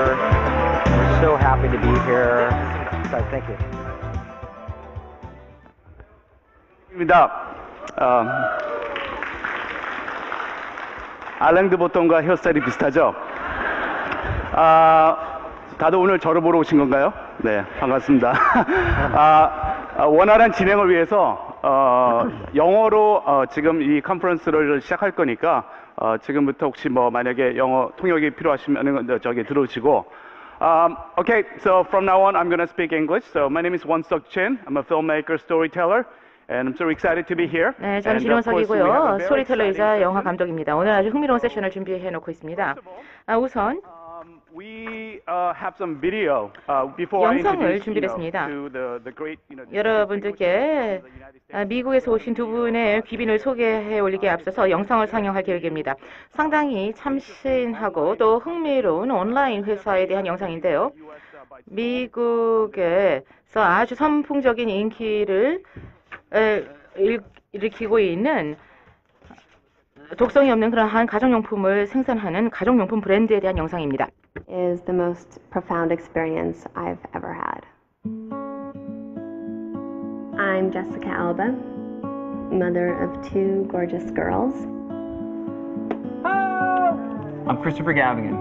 here. We're so happy to be here. So thank you. 입니다. 알랭드 보통과 헤어스타일이 비슷하죠? 다들 오늘 저를 보러 오신 건가요? 네, 반갑습니다. 원활한 진행을 위해서 영어로 지금 이 컨퍼런스를 시작할 거니까 지금부터 혹시 뭐 만약에 영어 통역이 필요하시면 저기 들어오시고. Okay, so from now on I'm going to speak English. So my name is Won-Seok Chin. I'm a filmmaker, storyteller. And I'm so excited to be here. 네, 저는 신원석이고요. 스토리텔러이자 영화 감독입니다. 오늘 아주 흥미로운 세션을 준비해 놓고 있습니다. 우선 영상을 준비했습니다. 여러분들께 미국에서 오신 두 분의 귀빈을 소개해 올리기에 앞서서 영상을 상영할 계획입니다. 상당히 참신하고 또 흥미로운 온라인 회사에 대한 영상인데요. 미국에서 아주 선풍적인 인기를 일으키고 있는 독성이 없는 그러한 가정용품을 생산하는 가정용품 브랜드에 대한 영상입니다. Is the most profound experience I've ever had. I'm Jessica Alba, mother of two gorgeous girls. I'm Christopher Gavigan,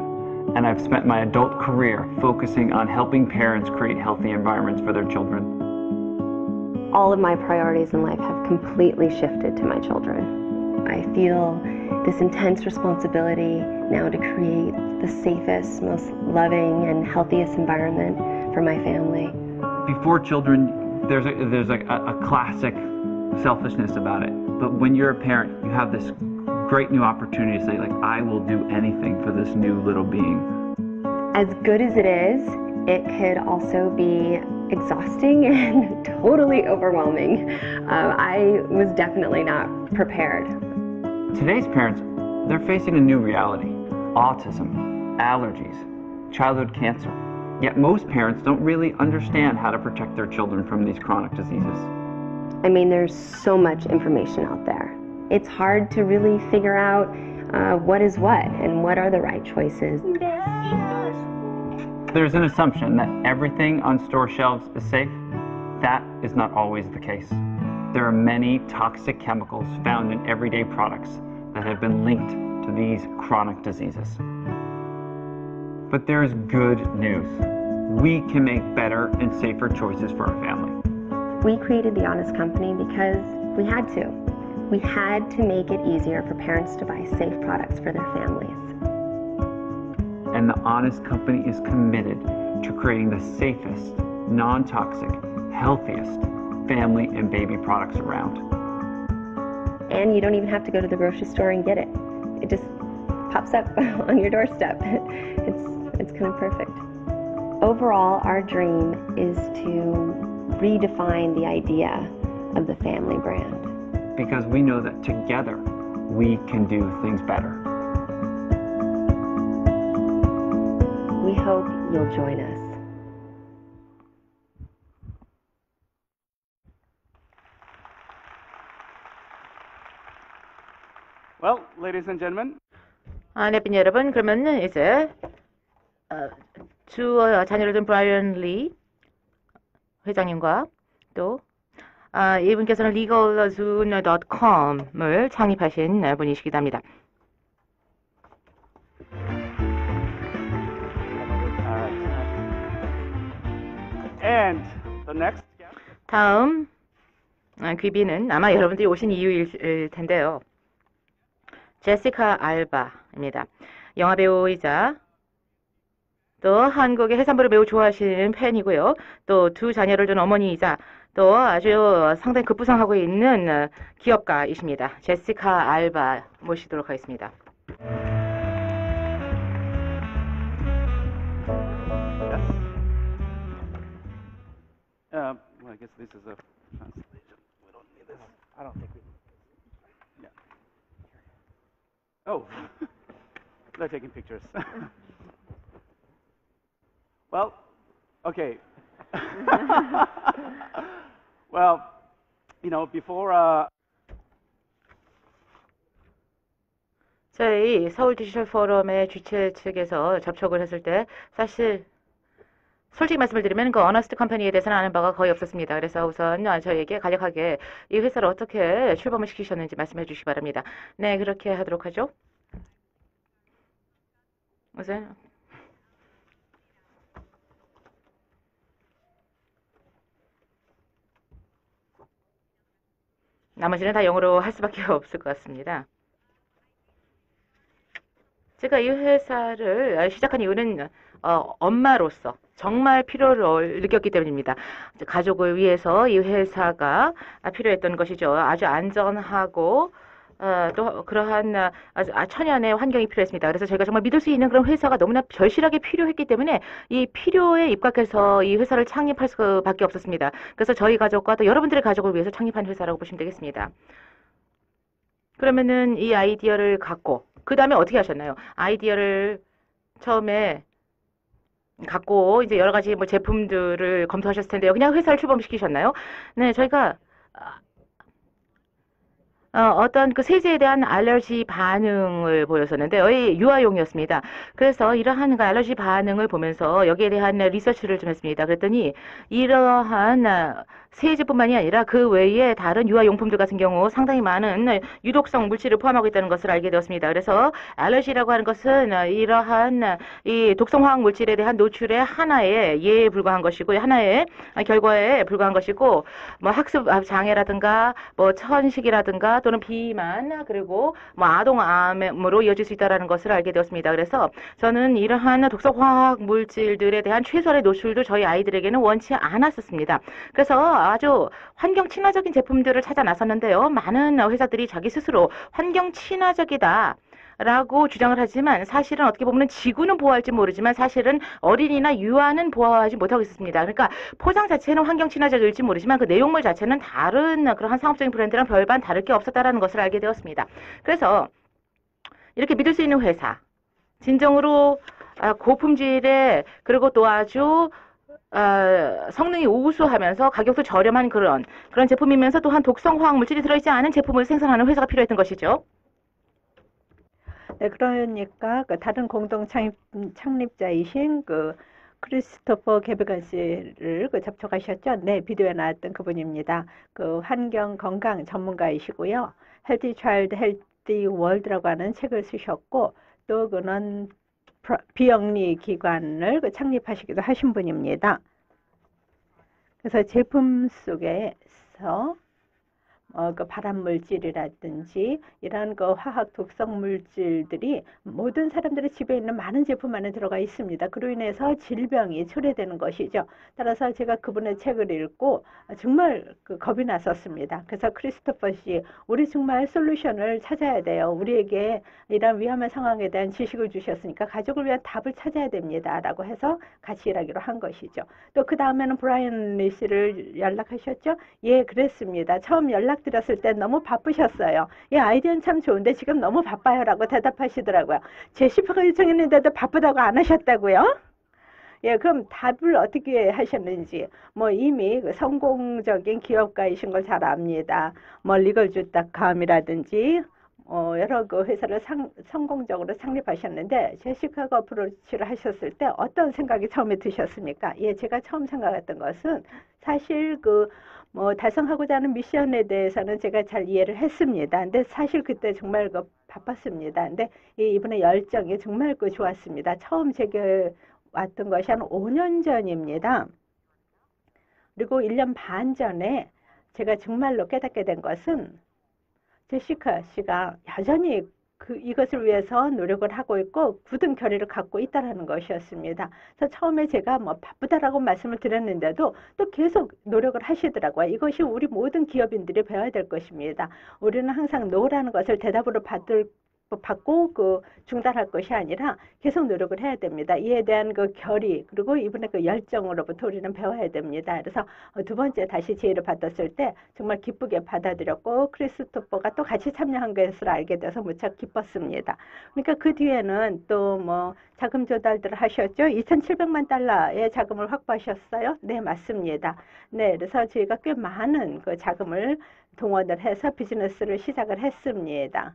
and I've spent my adult career focusing on helping parents create healthy environments for their children. All of my priorities in life have completely shifted to my children. I feel this intense responsibility now to create the safest, most loving, and healthiest environment for my family. Before children, there's a classic selfishness about it. But when you're a parent, you have this great new opportunity to say, like, I will do anything for this new little being. As good as it is, it could also be exhausting and totally overwhelming. I was definitely not prepared. Today's parents, they're facing a new reality: autism, allergies, childhood cancer. Yet most parents don't really understand how to protect their children from these chronic diseases. I mean, there's so much information out there. It's hard to really figure out what is what and what are the right choices. There's an assumption that everything on store shelves is safe. That is not always the case. There are many toxic chemicals found in everyday products that have been linked to these chronic diseases. But there is good news. We can make better and safer choices for our family. We created The Honest Company because we had to. We had to make it easier for parents to buy safe products for their families. And The Honest Company is committed to creating the safest, non-toxic, healthiest family and baby products around. And you don't even have to go to the grocery store and get it. It just pops up on your doorstep. It's kind of perfect. Overall, our dream is to redefine the idea of the family brand. Because we know that together we can do things better. We hope you'll join us. Well, ladies and gentlemen. 네, 빈 여러분, 그러면 이제 주 자녀를 둔 브라이언 리 회장님과 또 이분께서는 legalzone.com을 창립하신 분이시기도 합니다. And the next. 다음 귀빈은 아마 여러분들이 오신 이유일 텐데요. 제시카 알바입니다. 영화배우이자 또 한국의 해산물을 매우 좋아하시는 팬이고요. 또 두 자녀를 둔 어머니이자 또 아주 상당히 급부상하고 있는 기업가이십니다. 제시카 알바 모시도록 하겠습니다. Well, I guess this is a translation. We don't need this. I don't think we. Yeah. Oh, they're taking pictures. Well, okay. Well, you know, before 저희 서울 디지털 포럼의 주최 측에서 접촉을 했을 때 사실 솔직히 말씀을 드리면 그 어너스트 컴퍼니에 대해서는 아는 바가 거의 없었습니다. 그래서 우선 저희에게 간략하게 이 회사를 어떻게 출범을 시키셨는지 말씀해 주시기 바랍니다. 네, 그렇게 하도록 하죠. 우선 나머지는 다 영어로 할 수밖에 없을 것 같습니다. 제가 이 회사를 시작한 이유는 엄마로서 정말 필요를 느꼈기 때문입니다. 가족을 위해서 이 회사가 필요했던 것이죠. 아주 안전하고 또 그러한 천연의 환경이 필요했습니다. 그래서 저희가 정말 믿을 수 있는 그런 회사가 너무나 절실하게 필요했기 때문에 이 필요에 입각해서 이 회사를 창립할 수밖에 없었습니다. 그래서 저희 가족과 또 여러분들의 가족을 위해서 창립한 회사라고 보시면 되겠습니다. 그러면은 이 아이디어를 갖고 그 다음에 어떻게 하셨나요? 아이디어를 처음에 갖고 이제 여러 가지 뭐 제품들을 검토하셨을 텐데요. 그냥 회사를 출범시키셨나요? 네, 저희가 어떤 그 세제에 대한 알러지 반응을 보였었는데요. 이 유아용이었습니다. 그래서 이러한 그 알러지 반응을 보면서 여기에 대한 리서치를 좀 했습니다. 그랬더니 이러한 세제뿐만이 아니라 그 외에 다른 유아용품들 같은 경우 상당히 많은 유독성 물질을 포함하고 있다는 것을 알게 되었습니다. 그래서 알러지라고 하는 것은 이러한 이 독성화학 물질에 대한 노출의 하나의 예에 불과한 것이고 하나의 결과에 불과한 것이고 뭐 학습 장애라든가 뭐 천식이라든가 또는 비만 그리고 뭐 아동암으로 이어질 수 있다는 것을 알게 되었습니다. 그래서 저는 이러한 독성화학 물질들에 대한 최소한의 노출도 저희 아이들에게는 원치 않았었습니다. 그래서 아주 환경 친화적인 제품들을 찾아 나섰는데요. 많은 회사들이 자기 스스로 환경 친화적이다 라고 주장을 하지만 사실은 어떻게 보면 지구는 보호할지 모르지만 사실은 어린이나 유아는 보호하지 못하고 있었습니다. 그러니까 포장 자체는 환경 친화적일지 모르지만 그 내용물 자체는 다른 그러한 상업적인 브랜드랑 별반 다를 게 없었다라는 것을 알게 되었습니다. 그래서 이렇게 믿을 수 있는 회사, 진정으로 고품질의 그리고 또 아주 성능이 우수하면서 가격도 저렴한 그런 제품이면서 또한 독성 화학 물질이 들어있지 않은 제품을 생산하는 회사가 필요했던 것이죠. 네, 그러니까 그 다른 공동 창립자이신 그 크리스토퍼 게베건 씨를 접촉하셨죠? 네, 비디오에 나왔던 그분입니다. 그 환경 건강 전문가이시고요. 헬티 차일드 헬티 월드라고 하는 책을 쓰셨고 또 그는 비영리 기관을 창립하시기도 하신 분입니다. 그래서 제품 속에서 그 발암물질이라든지 이런 그 화학 독성 물질들이 모든 사람들의 집에 있는 많은 제품 안에 들어가 있습니다. 그로 인해서 질병이 초래되는 것이죠. 따라서 제가 그분의 책을 읽고 정말 겁이 났었습니다. 그래서 크리스토퍼 씨, 우리 정말 솔루션을 찾아야 돼요. 우리에게 이런 위험한 상황에 대한 지식을 주셨으니까 가족을 위한 답을 찾아야 됩니다. 라고 해서 같이 일하기로 한 것이죠. 또 그 다음에는 브라이언 리 씨를 연락하셨죠? 예, 그랬습니다. 처음 연락드렸을 때 너무 바쁘셨어요. 예, 아이디어는 참 좋은데 지금 너무 바빠요. 라고 대답하시더라고요. 제시퍼가 요청했는데도 바쁘다고 안 하셨다고요? 예, 그럼 답을 어떻게 하셨는지, 뭐 이미 성공적인 기업가이신 걸 잘 압니다. 뭐 리걸주닷컴이라든지 여러 그 회사를 성공적으로 창립하셨는데 제시카가 어프로치를 하셨을 때 어떤 생각이 처음에 드셨습니까? 예, 제가 처음 생각했던 것은 사실 뭐 달성하고자 하는 미션에 대해서는 제가 잘 이해를 했습니다. 근데 사실 그때 정말 바빴습니다. 근데 이분의 열정이 정말 좋았습니다. 처음 제게 왔던 것이 한 5년 전입니다. 그리고 1년 반 전에 제가 정말로 깨닫게 된 것은 제시카 씨가 여전히 이것을 위해서 노력을 하고 있고 굳은 결의를 갖고 있다는 것이었습니다. 그래서 처음에 제가 뭐 바쁘다라고 말씀을 드렸는데도 또 계속 노력을 하시더라고요. 이것이 우리 모든 기업인들이 배워야 될 것입니다. 우리는 항상 노라는 것을 대답으로 받고 중단할 것이 아니라 계속 노력을 해야 됩니다. 이에 대한 결의 그리고 이분의 열정으로부터 우리는 배워야 됩니다. 그래서 두 번째 다시 지혜를 받았을 때 정말 기쁘게 받아들였고 크리스토퍼가 또 같이 참여한 것을 알게 돼서 무척 기뻤습니다. 그러니까 그 뒤에는 또 뭐 자금 조달들을 하셨죠. 2,700만 달러의 자금을 확보하셨어요. 네, 맞습니다. 네, 그래서 저희가 꽤 많은 자금을 동원을 해서 비즈니스를 시작을 했습니다.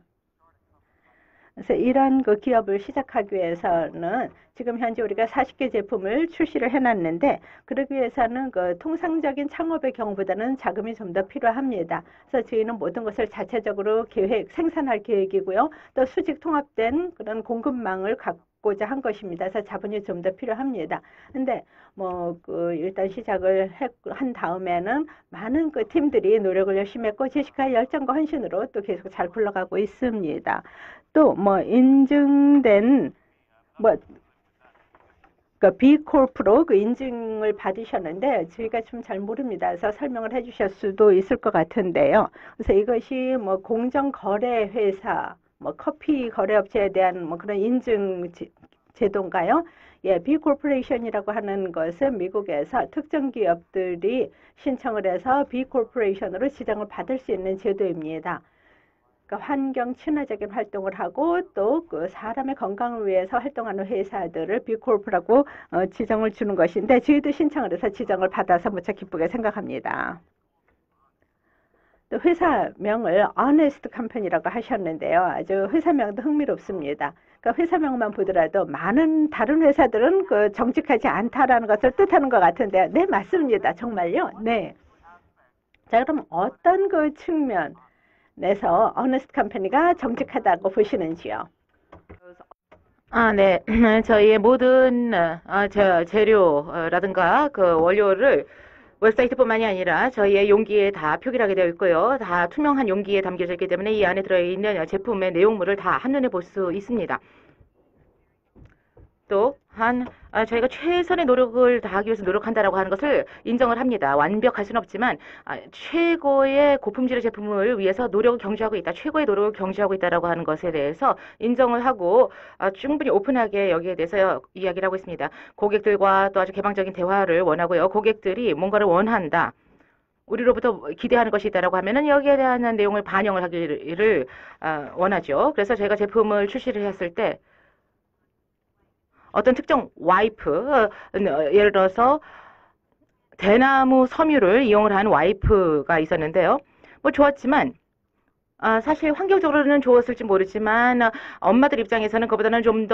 그래서 이런 그 기업을 시작하기 위해서는 지금 현재 우리가 40개 제품을 출시를 해놨는데 그러기 위해서는 그 통상적인 창업의 경우보다는 자금이 좀 더 필요합니다. 그래서 저희는 모든 것을 자체적으로 생산할 계획이고요. 또 수직 통합된 그런 공급망을 갖고자 한 것입니다. 그래서 자본이 좀 더 필요합니다. 근데 일단 시작을 한 다음에는 많은 그 팀들이 노력을 열심히 했고 제시카의 열정과 헌신으로 또 계속 잘 굴러가고 있습니다. 또 인증된 그 B-콜프로 그 인증을 받으셨는데 저희가 좀 잘 모릅니다. 그래서 설명을 해주실 수도 있을 것 같은데요. 그래서 이것이 공정거래회사, 커피 거래업체에 대한 그런 인증 제도인가요? 예, B-콜포레이션이라고 하는 것은 미국에서 특정 기업들이 신청을 해서 B-콜포레이션으로 지정을 받을 수 있는 제도입니다. 그러니까 환경 친화적인 활동을 하고 또 그 사람의 건강을 위해서 활동하는 회사들을 비콜프라고 지정을 주는 것인데 저희도 신청을 해서 지정을 받아서 무척 기쁘게 생각합니다. 또 회사명을 Honest Company라고 하셨는데요. 아주 회사명도 흥미롭습니다. 그러니까 회사명만 보더라도 많은 다른 회사들은 그 정직하지 않다라는 것을 뜻하는 것 같은데요. 네, 맞습니다. 정말요? 네. 자, 그럼 어떤 그 측면 내서 Honest Company가 정직하다고 보시는지요? 네. 저희의 모든 재료라든가 그 원료를 웹사이트뿐만이 아니라 저희의 용기에 다 표기를 하게 되어 있고요. 다 투명한 용기에 담겨져 있기 때문에 이 안에 들어있는 제품의 내용물을 다 한눈에 볼 수 있습니다. 또한 저희가 최선의 노력을 다하기 위해서 노력한다라고 하는 것을 인정을 합니다. 완벽할 수는 없지만 최고의 고품질의 제품을 위해서 노력을 경주하고 있다. 최고의 노력을 경주하고 있다라고 하는 것에 대해서 인정을 하고 충분히 오픈하게 여기에 대해서 이야기를 하고 있습니다. 고객들과 또 아주 개방적인 대화를 원하고요. 고객들이 뭔가를 원한다. 우리로부터 기대하는 것이 있다라고 하면은 여기에 대한 내용을 반영을 하기를 원하죠. 그래서 저희가 제품을 출시를 했을 때 어떤 특정 와이프, 예를 들어서 대나무 섬유를 이용을 한 와이프가 있었는데요. 좋았지만 사실 환경적으로는 좋았을지 모르지만 엄마들 입장에서는 그보다는 좀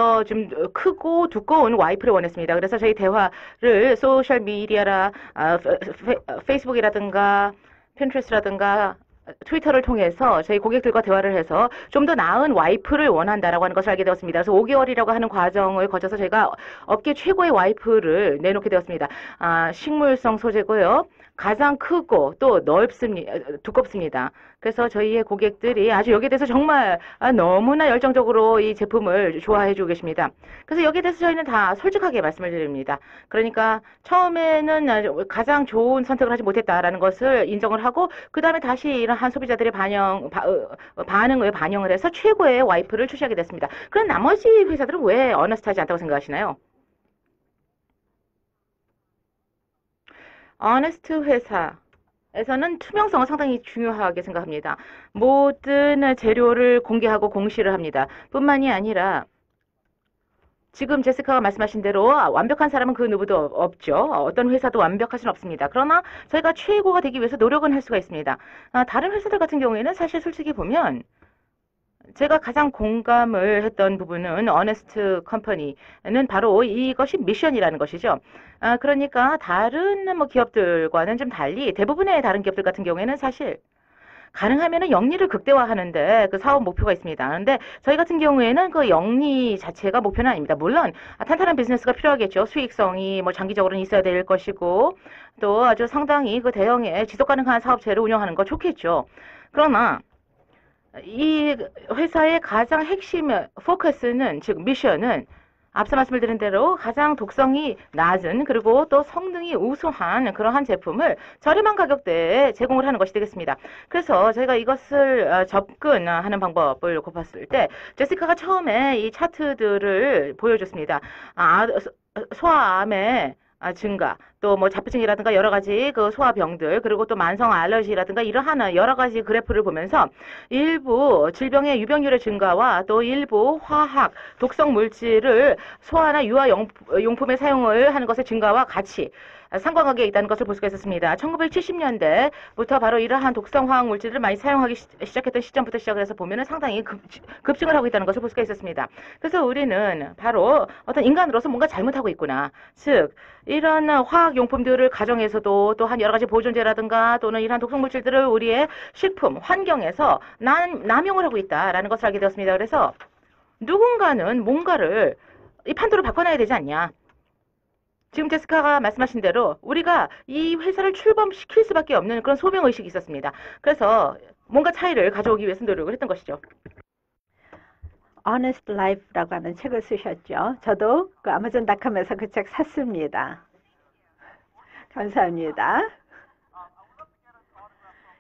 크고 두꺼운 와이프를 원했습니다. 그래서 저희 대화를 소셜 미디어라 페이스북이라든가 핀트레스트라든가 트위터를 통해서 저희 고객들과 대화를 해서 좀 더 나은 와이프를 원한다라고 하는 것을 알게 되었습니다. 그래서 5개월이라고 하는 과정을 거쳐서 저희가 업계 최고의 와이프를 내놓게 되었습니다. 식물성 소재고요. 가장 크고 또 두껍습니다. 그래서 저희의 고객들이 아주 여기에 대해서 정말 너무나 열정적으로 이 제품을 좋아해 주고 계십니다. 그래서 여기에 대해서 저희는 다 솔직하게 말씀을 드립니다. 그러니까 처음에는 가장 좋은 선택을 하지 못했다라는 것을 인정을 하고 그 다음에 다시 이러한 소비자들의 반응을 반영을 해서 최고의 와이프를 출시하게 됐습니다. 그럼 나머지 회사들은 왜 어너스트하지 않다고 생각하시나요? 어너스트 회사에서는 투명성을 상당히 중요하게 생각합니다. 모든 재료를 공개하고 공시를 합니다. 뿐만이 아니라 지금 제시카가 말씀하신 대로 완벽한 사람은 그 누구도 없죠. 어떤 회사도 완벽할 수는 없습니다. 그러나 저희가 최고가 되기 위해서 노력은 할 수가 있습니다. 다른 회사들 같은 경우에는 사실 솔직히 보면 제가 가장 공감을 했던 부분은 어네스트 컴퍼니는 바로 이것이 미션이라는 것이죠. 그러니까 다른 기업들과는 좀 달리 대부분의 다른 기업들 같은 경우에는 사실 가능하면은 영리를 극대화하는데 그 사업 목표가 있습니다. 그런데 저희 같은 경우에는 그 영리 자체가 목표는 아닙니다. 물론 탄탄한 비즈니스가 필요하겠죠. 수익성이 장기적으로는 있어야 될 것이고 또 아주 상당히 그 대형의 지속 가능한 사업체를 운영하는 거 좋겠죠. 그러나 이 회사의 가장 핵심 포커스는 즉 미션은 앞서 말씀을 드린 대로 가장 독성이 낮은 그리고 또 성능이 우수한 그러한 제품을 저렴한 가격대에 제공을 하는 것이 되겠습니다. 그래서 저희가 이것을 접근하는 방법을 꼽았을 때 제시카가 처음에 이 차트들을 보여줬습니다. 소아암의 증가, 또 뭐 자폐증이라든가 여러 가지 그 소화병들, 그리고 또 만성 알러지라든가 이러한 여러 가지 그래프를 보면서 일부 질병의 유병률의 증가와 또 일부 화학, 독성 물질을 소화나 유아 용품의 사용을 하는 것의 증가와 같이 상관관계에 있다는 것을 볼 수가 있었습니다. 1970년대부터 바로 이러한 독성 화학 물질을 많이 사용하기 시작했던 시점부터 시작을 해서 보면은 상당히 급증을 하고 있다는 것을 볼 수가 있었습니다. 그래서 우리는 바로 어떤 인간으로서 뭔가 잘못하고 있구나. 즉, 이런 화학 용품들을 가정에서도 또한 여러 가지 보존제라든가 또는 이러한 독성 물질들을 우리의 식품, 환경에서 남용을 하고 있다라는 것을 알게 되었습니다. 그래서 누군가는 뭔가를 이 판도를 바꿔놔야 되지 않냐. 지금 제스카가 말씀하신 대로 우리가 이 회사를 출범시킬 수밖에 없는 그런 소명의식이 있었습니다. 그래서 뭔가 차이를 가져오기 위해서 노력을 했던 것이죠. Honest Life라고 하는 책을 쓰셨죠. 저도 그 아마존닷컴에서 그 책 샀습니다. 감사합니다.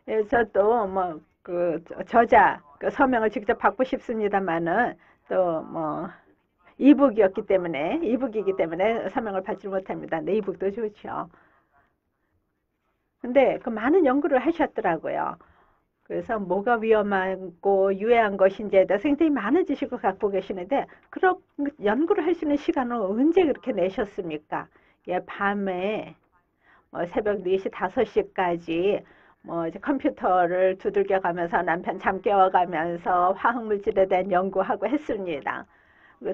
예, 저도 뭐 그 저자 그 서명을 직접 받고 싶습니다만은 또 뭐 이북이기 때문에 서명을 받지 못합니다. 네, 이북도 좋죠. 근데 그 많은 연구를 하셨더라고요. 그래서 뭐가 위험하고 유해한 것인지에 대해서 굉장히 많은 지식을 갖고 계시는데 그런 연구를 할 수 있는 시간을 언제 그렇게 내셨습니까? 예, 밤에 새벽 4시, 5시까지 이제 컴퓨터를 두들겨 가면서 남편 잠 깨워가면서 화학물질에 대한 연구하고 했습니다.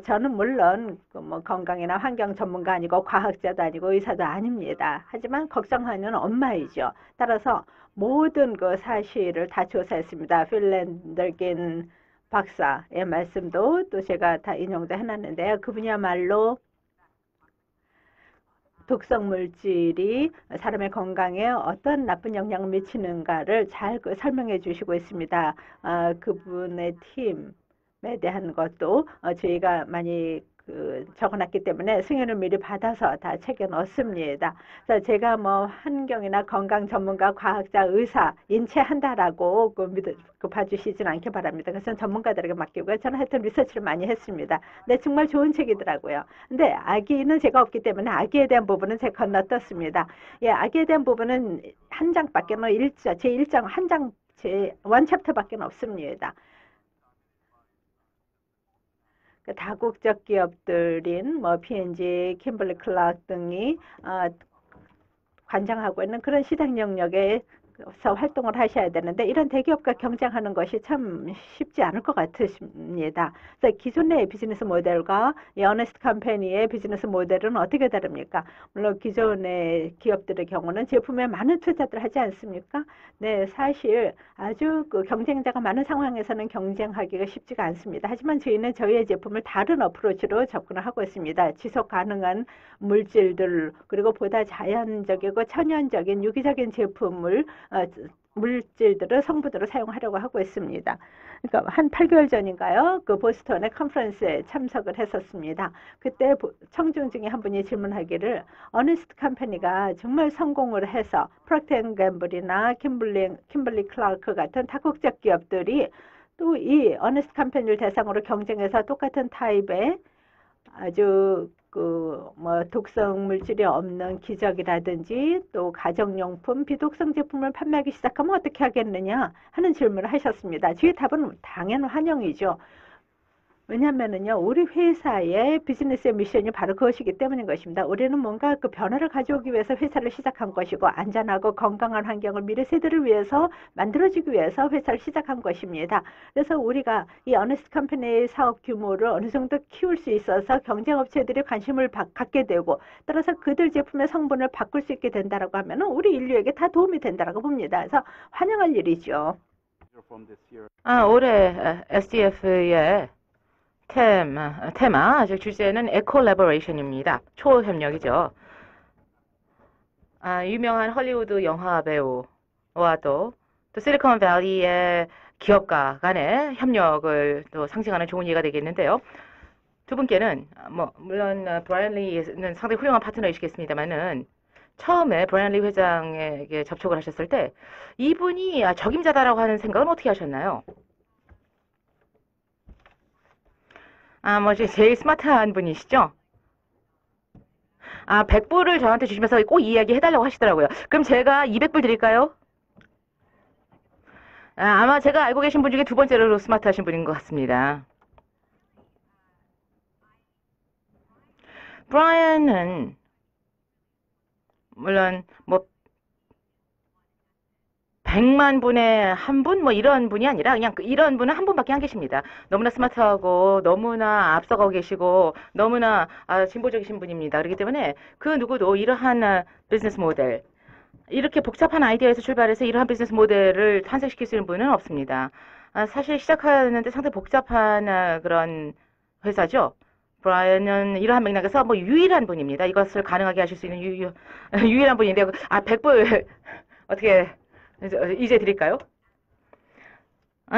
저는 물론 건강이나 환경 전문가 아니고 과학자도 아니고 의사도 아닙니다. 하지만 걱정하는 엄마이죠. 따라서 모든 그 사실을 다 조사했습니다. 필 랜더긴 박사의 말씀도 또 제가 다 인용도 해놨는데요. 그분이야말로 독성 물질이 사람의 건강에 어떤 나쁜 영향을 미치는가를 잘 설명해 주시고 있습니다. 그분의 팀에 대한 것도 저희가 많이 적어놨기 때문에 승인을 미리 받아서 다 책에 넣습니다. 그래서 제가 뭐 환경이나 건강 전문가, 과학자, 의사 인체한다라고 봐주시진 않게 바랍니다. 그것은 전문가들에게 맡기고요. 저는 하여튼 리서치를 많이 했습니다. 근데 정말 좋은 책이더라고요. 근데 아기는 제가 없기 때문에 아기에 대한 부분은 제가 건너떴습니다. 예, 아기에 대한 부분은 한 장밖에 제 1장 한 장, 제 원 챕터밖에 없습니다. 다국적 기업들인 P&G, 킴벌리 클락 등이 관장하고 있는 그런 시장 영역에서 활동을 하셔야 되는데 이런 대기업과 경쟁하는 것이 참 쉽지 않을 것 같습니다. 그래서 기존의 비즈니스 모델과 이 어네스트 컴퍼니의 비즈니스 모델은 어떻게 다릅니까? 물론 기존의 기업들의 경우는 제품에 많은 투자를 하지 않습니까? 네, 사실 아주 경쟁자가 많은 상황에서는 경쟁하기가 쉽지가 않습니다. 하지만 저희는 저희의 제품을 다른 어프로치로 접근을 하고 있습니다. 지속 가능한 물질들 그리고 보다 자연적이고 천연적인 유기적인 물질들을 성분으로 사용하려고 하고 있습니다. 그러니까 한 8개월 전인가요? 그 보스턴의 컨퍼런스에 참석을 했었습니다. 그때 청중 중에 한 분이 질문하기를 어네스트 컴퍼니가 정말 성공을 해서 프록터 앤 갬블이나 킴벌리 클라크 같은 다국적 기업들이 또 이 어네스트 컴퍼니를 대상으로 경쟁해서 똑같은 타입의 아주 독성 물질이 없는 기저귀라든지 또 가정용품, 비독성 제품을 판매하기 시작하면 어떻게 하겠느냐 하는 질문을 하셨습니다. 저희 답은 당연 환영이죠. 왜냐하면은요, 우리 회사의 비즈니스의 미션이 바로 그것이기 때문인 것입니다. 우리는 뭔가 그 변화를 가져오기 위해서 회사를 시작한 것이고 안전하고 건강한 환경을 미래 세대를 위해서 만들어주기 위해서 회사를 시작한 것입니다. 그래서 우리가 이 어네스트 컴퍼니의 사업 규모를 어느 정도 키울 수 있어서 경쟁 업체들이 관심을 갖게 되고 따라서 그들 제품의 성분을 바꿀 수 있게 된다라고 하면은 우리 인류에게 다 도움이 된다라고 봅니다. 그래서 환영할 일이죠. 올해 SDF의 테마, 즉 주제는 에콜래버레이션입니다. 초협력이죠. 유명한 헐리우드 영화 배우와 또 실리콘밸리의 기업가 간의 협력을 또 상징하는 좋은 예가 되겠는데요. 두 분께는 물론 브라이언 리는 상당히 훌륭한 파트너이시겠습니다만은 처음에 브라이언 리 회장에게 접촉을 하셨을 때 이분이 적임자다라고 하는 생각은 어떻게 하셨나요? 제일 스마트한 분이시죠? 100불을 저한테 주시면서 꼭 이 이야기 해달라고 하시더라고요. 그럼 제가 200불 드릴까요? 아마 제가 알고 계신 분 중에 두 번째로 스마트하신 분인 것 같습니다. 브라이언은 물론 뭐 100만 분의 한 분 뭐 이런 분이 아니라 그냥 이런 분은 한 분밖에 안 계십니다. 너무나 스마트하고 너무나 앞서가고 계시고 너무나 진보적이신 분입니다. 그렇기 때문에 그 누구도 이러한 비즈니스 모델 이렇게 복잡한 아이디어에서 출발해서 이러한 비즈니스 모델을 탄생시킬 수 있는 분은 없습니다. 사실 시작하는데 상당히 복잡한 그런 회사죠. 브라이언은 이러한 맥락에서 뭐 유일한 분입니다. 이것을 가능하게 하실 수 있는 유일한 분인데 100불 어떻게 이제 드릴까요?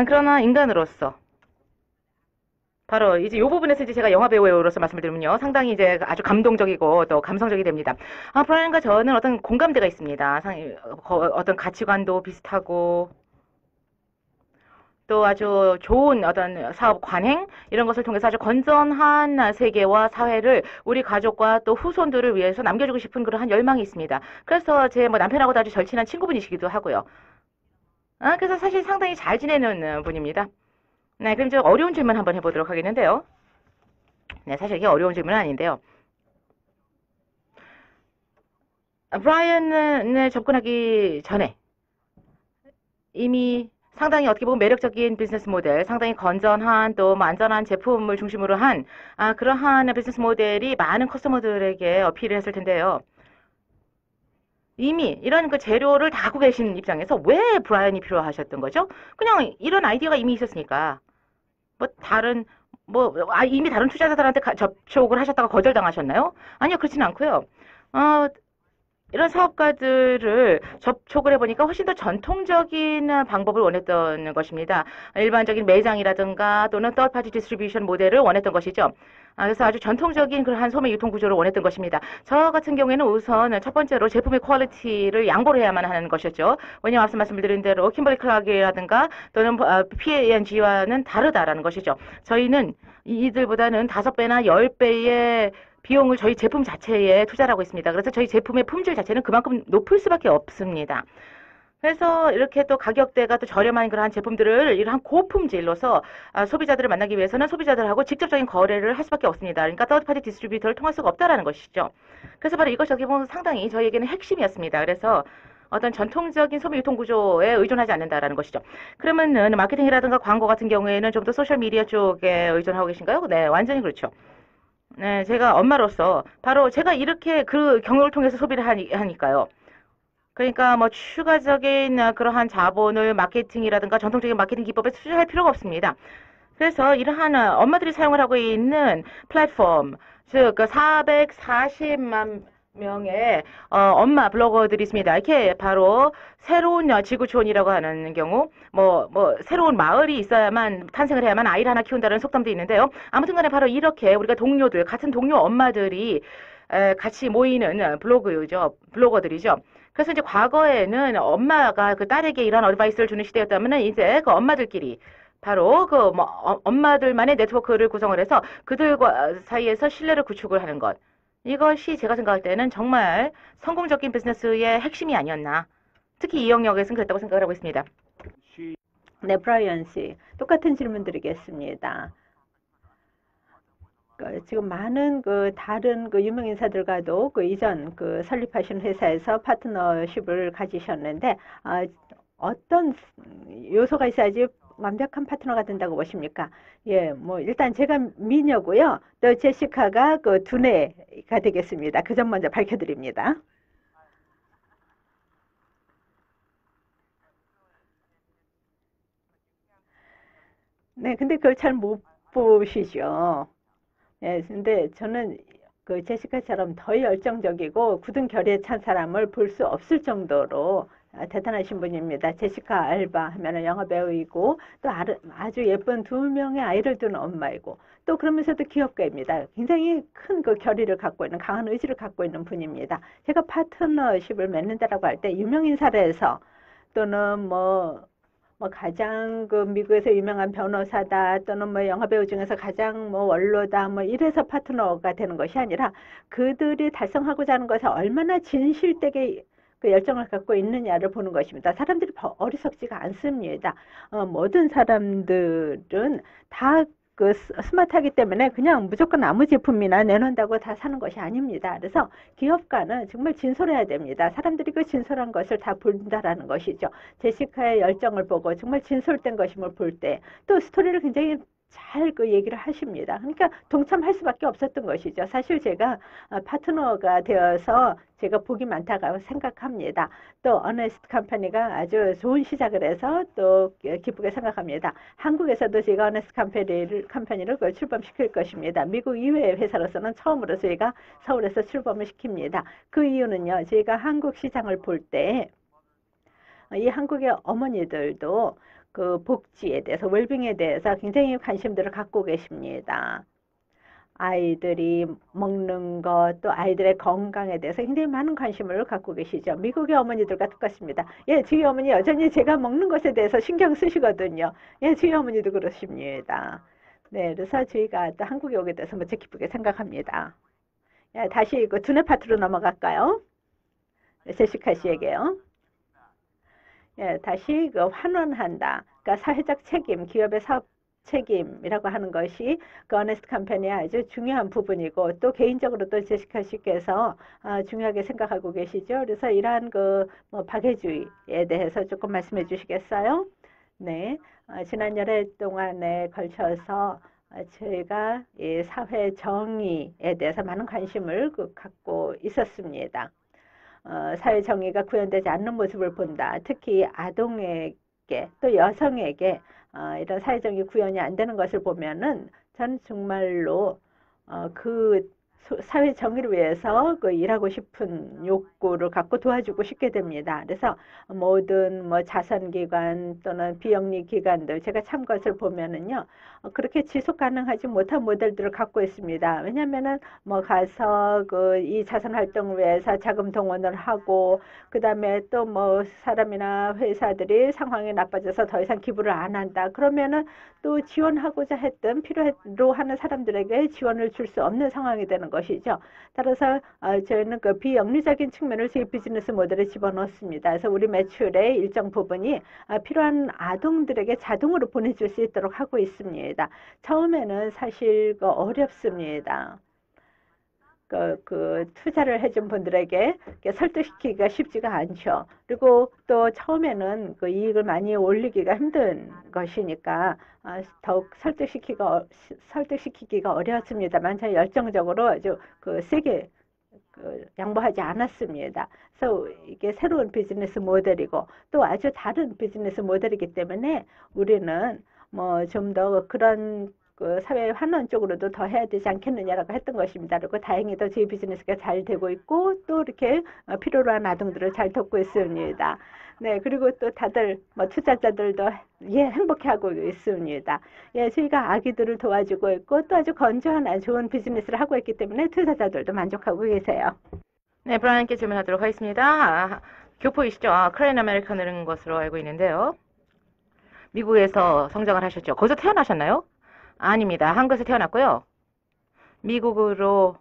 그러나 인간으로서 바로 이제 이 부분에서 이제 제가 영화 배우로서 말씀을 드리면요. 상당히 이제 아주 감동적이고 또 감성적이 됩니다. 브라이언과 저는 어떤 공감대가 있습니다. 어떤 가치관도 비슷하고 또 아주 좋은 어떤 사업 관행 이런 것을 통해서 아주 건전한 세계와 사회를 우리 가족과 또 후손들을 위해서 남겨주고 싶은 그러한 열망이 있습니다. 그래서 제 뭐 남편하고도 아주 절친한 친구분이시기도 하고요. 그래서 사실 상당히 잘 지내는 분입니다. 네, 그럼 좀 어려운 질문 한번 해보도록 하겠는데요. 네, 사실 이게 어려운 질문은 아닌데요. 브라이언을 접근하기 전에 이미 상당히 어떻게 보면 매력적인 비즈니스 모델, 상당히 건전한 또 뭐 안전한 제품을 중심으로 한 그러한 비즈니스 모델이 많은 커스터머들에게 어필을 했을 텐데요. 이미 이런 그 재료를 다 갖고 계신 입장에서 왜 브라이언이 필요하셨던 거죠? 그냥 이런 아이디어가 이미 있었으니까 뭐 다른 이미 다른 투자자들한테 접촉을 하셨다가 거절당하셨나요? 아니요, 그렇지는 않고요. 이런 사업가들을 접촉을 해보니까 훨씬 더 전통적인 방법을 원했던 것입니다. 일반적인 매장이라든가 또는 third-party distribution 모델을 원했던 것이죠. 그래서 아주 전통적인 그러한 소매 유통 구조를 원했던 것입니다. 저 같은 경우에는 우선 첫 번째로 제품의 퀄리티를 양보를 해야만 하는 것이었죠. 왜냐하면 앞서 말씀드린 대로 킴벌리 클락이라든가 또는 P&G와는 다르다라는 것이죠. 저희는 이들보다는 5배나 10배의 비용을 저희 제품 자체에 투자를 하고 있습니다. 그래서 저희 제품의 품질 자체는 그만큼 높을 수밖에 없습니다. 그래서 이렇게 또 가격대가 또 저렴한 그러한 제품들을 이러한 고품질로서 소비자들을 만나기 위해서는 소비자들하고 직접적인 거래를 할 수밖에 없습니다. 그러니까 서드파티 디스트리뷰터를 통할 수가 없다라는 것이죠. 그래서 바로 이것이 어떻게 보면 상당히 저희에게는 핵심이었습니다. 그래서 어떤 전통적인 소비 유통 구조에 의존하지 않는다라는 것이죠. 그러면은 마케팅이라든가 광고 같은 경우에는 좀 더 소셜 미디어 쪽에 의존하고 계신가요? 네, 완전히 그렇죠. 네, 제가 엄마로서 바로 제가 이렇게 그 경로를 통해서 소비를 하니까요. 그러니까 뭐 추가적인 그러한 자본을 마케팅이라든가 전통적인 마케팅 기법에 투자할 필요가 없습니다. 그래서 이러한 엄마들이 사용을 하고 있는 플랫폼, 즉 440만 명의 엄마 블로거들이 있습니다. 이렇게 바로 새로운 지구촌이라고 하는 경우 뭐 새로운 마을이 있어야만 탄생을 해야만 아이를 하나 키운다는 속담도 있는데요. 아무튼 간에 바로 이렇게 우리가 동료들, 같은 동료 엄마들이 같이 모이는 블로거들이죠. 그래서 이제 과거에는 엄마가 그 딸에게 이런 어드바이스를 주는 시대였다면은 이제 그 엄마들끼리 바로 그 엄마들만의 네트워크를 구성을 해서 그들과 사이에서 신뢰를 구축을 하는 것. 이것이 제가 생각할 때는 정말 성공적인 비즈니스의 핵심이 아니었나. 특히 이 영역에서는 그랬다고 생각을 하고 있습니다. 네, 브라이언 씨. 똑같은 질문 드리겠습니다. 지금 많은 다른 유명 인사들과도 이전 설립하신 회사에서 파트너십을 가지셨는데, 어떤 요소가 있어야지 완벽한 파트너가 된다고 보십니까? 예, 뭐 일단 제가 미녀고요. 또 제시카가 두뇌가 되겠습니다. 그 점 먼저 밝혀드립니다. 네, 근데 그걸 잘 못 보시죠. 예, 근데 저는 제시카처럼 더 열정적이고 굳은 결의에 찬 사람을 볼 수 없을 정도로 대단하신 분입니다. 제시카 알바 하면은 영화 배우이고 또 아주 예쁜 2명의 아이를 둔 엄마이고 또 그러면서도 기업가입니다. 굉장히 큰 결의를 갖고 있는 강한 의지를 갖고 있는 분입니다. 제가 파트너십을 맺는다라고 할 때 유명 인사를 해서 또는 뭐 가장 그 미국에서 유명한 변호사다 또는 뭐 영화배우 중에서 가장 뭐 원로다 뭐 이래서 파트너가 되는 것이 아니라 그들이 달성하고자 하는 것에 얼마나 진실되게 그 열정을 갖고 있느냐를 보는 것입니다. 사람들이 어리석지가 않습니다. 모든 사람들은 다 그 스마트하기 때문에 그냥 무조건 아무 제품이나 내놓는다고 다 사는 것이 아닙니다. 그래서 기업가는 정말 진솔해야 됩니다. 사람들이 그 진솔한 것을 다 본다라는 것이죠. 제시카의 열정을 보고 정말 진솔된 것임을 볼 때 또 스토리를 굉장히 잘 그 얘기를 하십니다. 그러니까 동참할 수밖에 없었던 것이죠. 사실 제가 파트너가 되어서 제가 복이 많다고 생각합니다. 또 어네스트 컴퍼니가 아주 좋은 시작을 해서 또 기쁘게 생각합니다. 한국에서도 제가 어네스트 컴퍼니를 출범시킬 것입니다. 미국 이외의 회사로서는 처음으로 저희가 서울에서 출범을 시킵니다. 그 이유는요. 저희가 한국 시장을 볼 때 이 한국의 어머니들도 그 복지에 대해서, 웰빙에 대해서 굉장히 관심들을 갖고 계십니다. 아이들이 먹는 것, 또 아이들의 건강에 대해서 굉장히 많은 관심을 갖고 계시죠. 미국의 어머니들과 똑같습니다. 예, 저희 어머니 여전히 제가 먹는 것에 대해서 신경 쓰시거든요. 예, 저희 어머니도 그러십니다. 네, 그래서 저희가 또 한국에 오게 돼서 무척 기쁘게 생각합니다. 예, 다시 그 두뇌 파트로 넘어갈까요? 제시카 씨에게요. 예, 다시 그 환원한다. 그러니까 사회적 책임, 기업의 사업 책임이라고 하는 것이 그 어네스트 컴퍼니의 아주 중요한 부분이고 또 개인적으로도 제시카 씨께서 중요하게 생각하고 계시죠. 그래서 이러한 그 뭐 박애주의에 대해서 조금 말씀해 주시겠어요? 네, 지난 열흘 동안에 걸쳐서 저희가 이 사회 정의에 대해서 많은 관심을 갖고 있었습니다. 사회 정의가 구현되지 않는 모습을 본다. 특히 아동에게 또 여성에게 이런 사회 정의 구현이 안 되는 것을 보면은 저는 정말로 그 사회 정의를 위해서 그 일하고 싶은 욕구를 갖고 도와주고 싶게 됩니다. 그래서 모든 뭐 자선기관 또는 비영리 기관들 제가 참 것을 보면은요 그렇게 지속 가능하지 못한 모델들을 갖고 있습니다. 왜냐하면은 뭐 가서 그 이 자선 활동을 위해서 자금 동원을 하고 그 다음에 또 뭐 사람이나 회사들이 상황이 나빠져서 더 이상 기부를 안 한다. 그러면은 또 지원하고자 했던 필요로 하는 사람들에게 지원을 줄 수 없는 상황이 되는 것이죠. 따라서 저희는 그 비영리적인 측면을 저희 비즈니스 모델에 집어넣습니다. 그래서 우리 매출의 일정 부분이 필요한 아동들에게 자동으로 보내줄 수 있도록 하고 있습니다. 처음에는 사실 어렵습니다. 그 투자를 해준 분들에게 설득시키기가 쉽지가 않죠. 그리고 또 처음에는 그 이익을 많이 올리기가 힘든 것이니까 더욱 설득시키기가 어려웠습니다만 저희 열정적으로 아주 그 세게 양보하지 않았습니다. 그래서 이게 새로운 비즈니스 모델이고 또 아주 다른 비즈니스 모델이기 때문에 우리는 뭐 좀 더 그런 그 사회 환원 쪽으로도 더 해야 되지 않겠느냐라고 했던 것입니다. 그리고 다행히도 저희 비즈니스가 잘 되고 있고 또 이렇게 필요로 한 아동들을 잘 돕고 있습니다. 네, 그리고 또 다들 뭐 투자자들도 행복해하고 있습니다. 예, 저희가 아기들을 도와주고 있고 또 아주 건조한 아주 좋은 비즈니스를 하고 있기 때문에 투자자들도 만족하고 계세요. 네, 브라이언께 질문하도록 하겠습니다. 교포이시죠? 코리안 아메리칸인 것으로 알고 있는데요. 미국에서 성장을 하셨죠? 거기서 태어나셨나요? 아닙니다. 한국에서 태어났고요. 미국으로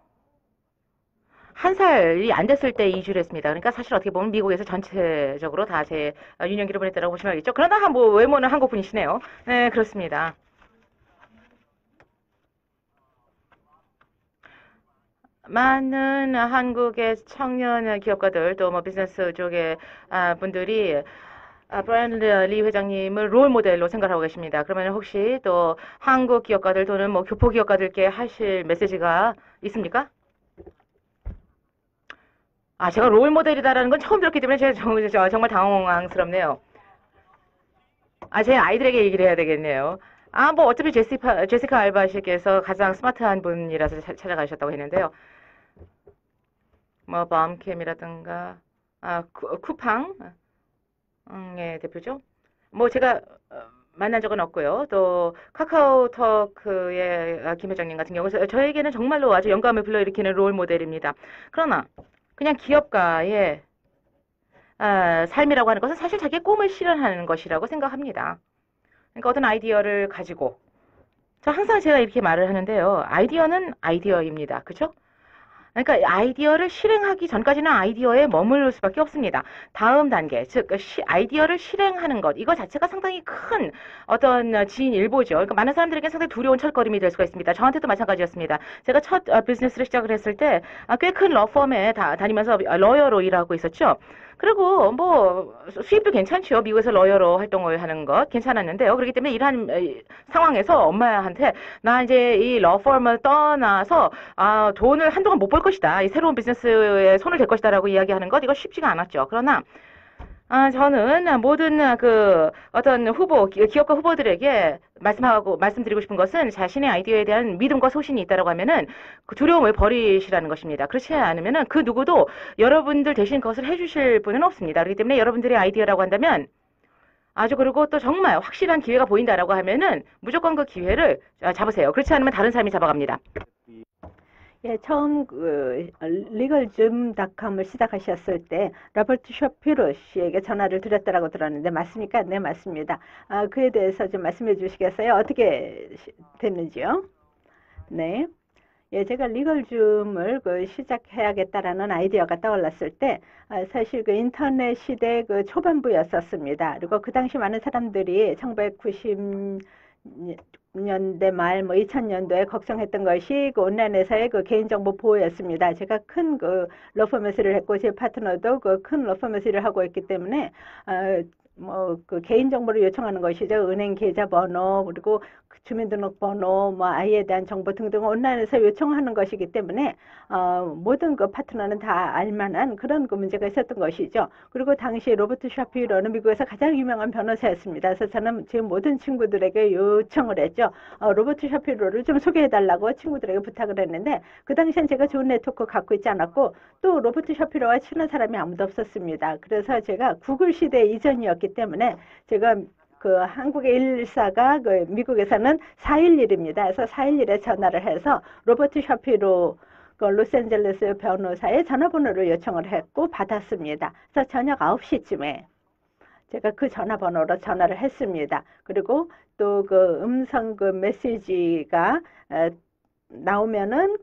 한 살이 안 됐을 때 이주를 했습니다. 그러니까 사실 어떻게 보면 미국에서 전체적으로 다 제 유년기를 보냈다고 보시면 알겠죠. 그러나 뭐 외모는 한국 분이시네요. 네, 그렇습니다. 많은 한국의 청년 기업가들 또 뭐 비즈니스 쪽의 분들이 브라이언 리 회장님을 롤 모델로 생각하고 계십니다. 그러면 혹시 또 한국 기업가들 또는 뭐 교포 기업가들께 하실 메시지가 있습니까? 제가 롤 모델이다라는 건 처음 들었기 때문에 제가 정말 당황스럽네요. 제 아이들에게 얘기를 해야 되겠네요. 뭐 어차피 제시카 알바 씨께서 가장 스마트한 분이라서 찾아가셨다고 했는데요. 뭐 밤캠이라든가 쿠팡 의 대표죠. 뭐 제가 만난 적은 없고요. 또 카카오톡의 김 회장님 같은 경우는 저에게는 정말로 아주 영감을 불러일으키는 롤 모델입니다. 그러나 그냥 기업가의 삶이라고 하는 것은 사실 자기의 꿈을 실현하는 것이라고 생각합니다. 그러니까 어떤 아이디어를 가지고 저 항상 제가 이렇게 말을 하는데요. 아이디어는 아이디어입니다. 그렇죠? 그러니까 아이디어를 실행하기 전까지는 아이디어에 머무를 수밖에 없습니다. 다음 단계, 즉 아이디어를 실행하는 것, 이거 자체가 상당히 큰 어떤 진일보죠. 그러니까 많은 사람들에게 상당히 두려운 첫걸음이 될 수가 있습니다. 저한테도 마찬가지였습니다. 제가 첫 비즈니스를 시작을 했을 때 꽤 큰 러펌에 다니면서 러여로 일하고 있었죠. 그리고 뭐 수입도 괜찮죠. 미국에서 러여로 활동을 하는 것 괜찮았는데요. 그렇기 때문에 이러한 상황에서 엄마한테 나 이제 이 러펌을 떠나서 돈을 한동안 못 벌 것이다. 이 새로운 비즈니스에 손을 댈 것이다라고 이야기하는 것 이거 쉽지가 않았죠. 그러나 저는 모든 어떤 기업가 후보들에게 말씀드리고 싶은 것은 자신의 아이디어에 대한 믿음과 소신이 있다라고 하면은 그 두려움을 버리시라는 것입니다. 그렇지 않으면은 그 누구도 여러분들 대신 그것을 해주실 분은 없습니다. 그렇기 때문에 여러분들의 아이디어라고 한다면 그리고 또 정말 확실한 기회가 보인다라고 하면은 무조건 그 기회를 잡으세요. 그렇지 않으면 다른 사람이 잡아갑니다. 예, 처음 리걸줌닷컴을 시작하셨을 때 로버트 셔피로 씨에게 전화를 드렸다라고 들었는데 맞습니까? 네, 맞습니다. 그에 대해서 좀 말씀해 주시겠어요? 어떻게 됐는지요? 네. 예, 제가 리걸줌을 시작해야겠다라는 아이디어가 떠올랐을 때 사실 그 인터넷 시대 그 초반부였었습니다. 그리고 그 당시 많은 사람들이 1990년대 말, 2000년도에 걱정했던 것이 그 온라인에서의 그 개인정보 보호였습니다. 제가 큰 그 러펌에서 일을 했고 제 파트너도 그 큰 러펌에서 일을 하고 있기 때문에 그 개인정보를 요청하는 것이죠. 은행 계좌번호, 그리고 주민등록번호, 아이에 대한 정보 등등 온라인에서 요청하는 것이기 때문에 모든 그 파트너는 다 알만한 그런 그 문제가 있었던 것이죠. 그리고 당시 로버트 샤피로는 미국에서 가장 유명한 변호사였습니다. 그래서 저는 제 모든 친구들에게 요청을 했죠. 로버트 샤피로를 좀 소개해달라고 친구들에게 부탁을 했는데 그 당시엔 제가 좋은 네트워크 갖고 있지 않았고 또 로버트 샤피로와 친한 사람이 아무도 없었습니다. 그래서 제가 구글 시대 이전이었기 때문에 제가 그 한국의 일사가 그 미국에서는 411입니다. 그래서 411에 전화를 해서 로버트 샤피로 그 로스앤젤레스 변호사의 전화번호를 요청을 했고 받았습니다. 그래서 저녁 9시쯤에 제가 그 전화번호로 전화를 했습니다. 그리고 또 그 음성 그 메시지가 나오면은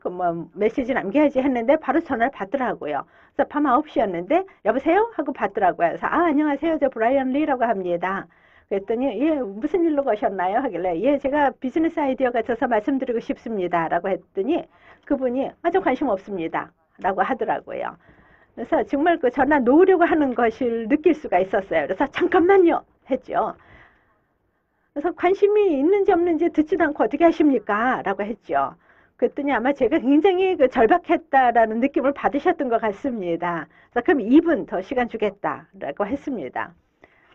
메시지 남겨야지 했는데 바로 전화를 받더라고요. 그래서 밤 9시였는데 여보세요? 하고 받더라고요. 그래서 안녕하세요. 저 브라이언 리라고 합니다. 그랬더니 예, 무슨 일로 거셨나요? 하길래 예, 제가 비즈니스 아이디어가 있어서 말씀드리고 싶습니다. 라고 했더니 그분이 아주 관심 없습니다. 라고 하더라고요. 그래서 정말 그 전화 놓으려고 하는 것을 느낄 수가 있었어요. 그래서 잠깐만요. 했죠. 그래서 관심이 있는지 없는지 듣지도 않고 어떻게 하십니까? 라고 했죠. 그랬더니 아마 제가 굉장히 그 절박했다라는 느낌을 받으셨던 것 같습니다. 그래서 그럼 2분 더 시간 주겠다라고 했습니다.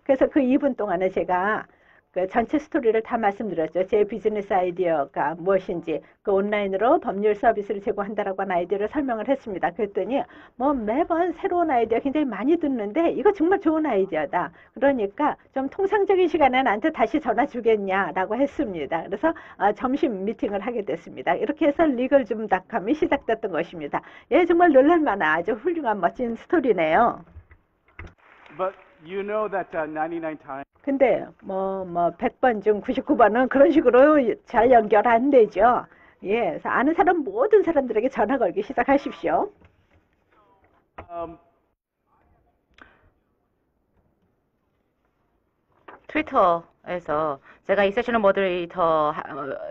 그래서 그 2분 동안에 제가 그 전체 스토리를 다 말씀드렸죠. 제 비즈니스 아이디어가 무엇인지, 그 온라인으로 법률 서비스를 제공한다라고 하는 아이디어를 설명을 했습니다. 그랬더니 매번 새로운 아이디어 굉장히 많이 듣는데 이거 정말 좋은 아이디어다. 그러니까 좀 통상적인 시간에 나한테 다시 전화 주겠냐라고 했습니다. 그래서 점심 미팅을 하게 됐습니다. 이렇게 해서 리걸줌닷컴이 시작됐던 것입니다. 예, 정말 놀랄만한 아주 훌륭한 멋진 스토리네요. But you know that 99 times. 근데 100번 중 99번은 그런 식으로 잘 연결 안 되죠. 예, 그래서 아는 사람 모든 사람들에게 전화 걸기 시작하십시오. 트위터에서 제가 이 세션을 모더레이터